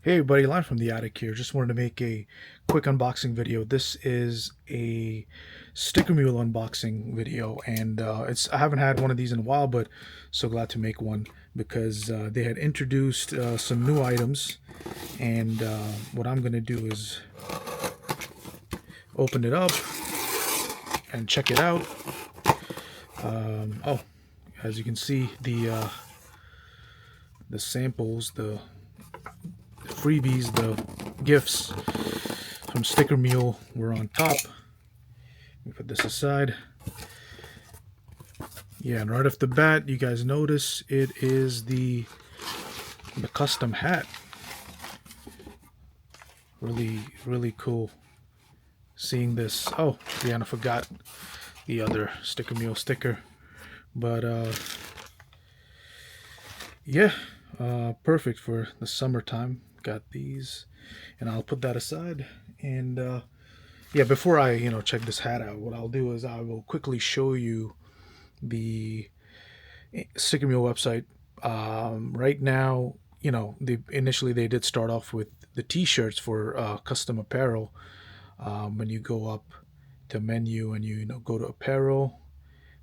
Hey everybody, Lon from the attic here. Just wanted to make a quick unboxing video. This is a sticker mule unboxing video, and I haven't had one of these in a while, but so glad to make one because they had introduced some new items, and what I'm gonna do is open it up and check it out. Oh, as you can see, the samples, the freebies, the gifts from Sticker Mule were on top. Let me put this aside. Yeah, and right off the bat, you guys notice it is the custom hat. Really cool seeing this. Oh, yeah, and I forgot the other Sticker Mule sticker. But yeah, perfect for the summertime. Got these, and I'll put that aside. And yeah, before I check this hat out, what I'll do is I will quickly show you the Sticker Mule website. Right now, initially they did start off with the T-shirts for custom apparel. When you go up to menu and you go to apparel,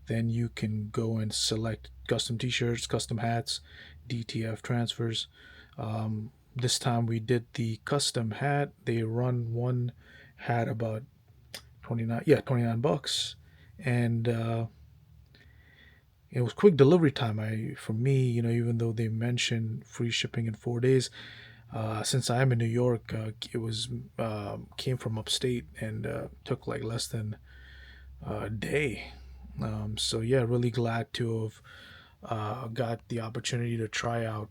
then you can go and select custom T-shirts, custom hats, DTF transfers. This time we did the custom hat. They run one hat about 29 bucks, and it was quick delivery time. For me, even though they mentioned free shipping in 4 days, since I am in New York, it was came from upstate and took like less than a day. So yeah, really glad to have got the opportunity to try out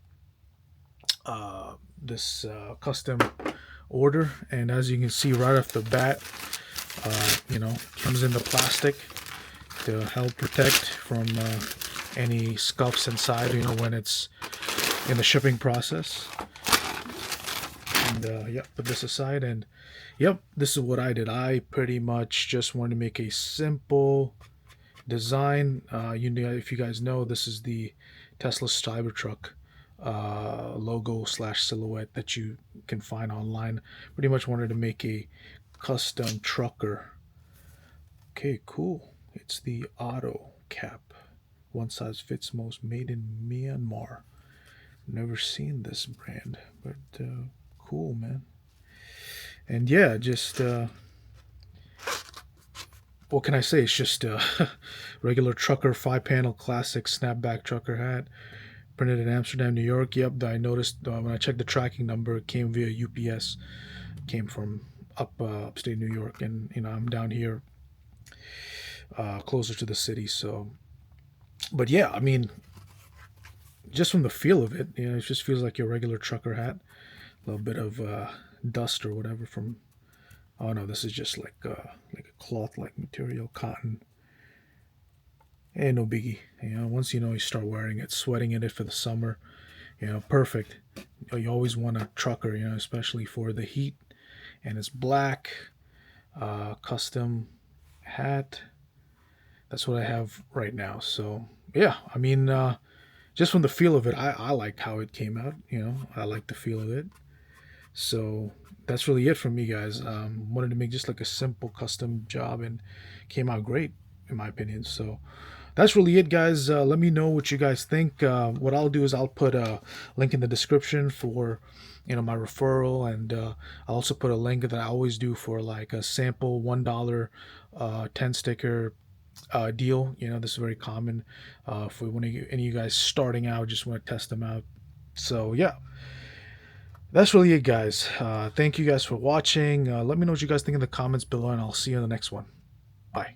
this custom order. And as you can see right off the bat, comes in the plastic to help protect from any scuffs inside, when it's in the shipping process. And yep, put this aside, and yep, this is what I did. I pretty much just wanted to make a simple design. If you guys know, this is the Tesla Cybertruck logo slash silhouette that you can find online. Pretty much wanted to make a custom trucker. Okay, cool. It's the auto cap. One size fits most, made in Myanmar. Never seen this brand, but cool, man. And yeah, just what can I say? It's just a regular trucker 5-panel classic snapback trucker hat, printed in Amsterdam, New York. Yep, I noticed when I checked the tracking number, it came via UPS. Came from upstate New York, and I'm down here closer to the city. So, but yeah, I mean, just from the feel of it, it just feels like your regular trucker hat. A little bit of dust or whatever from. Oh no, this is just like a cloth-like material, cotton. And no biggie. Once you start wearing it, sweating in it for the summer, perfect. You always want a trucker, especially for the heat. And it's black, custom hat. That's what I have right now. So yeah, I mean, just from the feel of it, I like how it came out. I like the feel of it. So that's really it from me, guys. Wanted to make just like a simple custom job, and came out great in my opinion. So that's really it, guys. Let me know what you guys think. What I'll do is I'll put a link in the description for my referral, and I'll also put a link that I always do for like a sample $1 10 sticker deal. This is very common for when any of you guys starting out, just want to test them out. So yeah, that's really it, guys. Thank you guys for watching. Let me know what you guys think in the comments below, and I'll see you in the next one. Bye.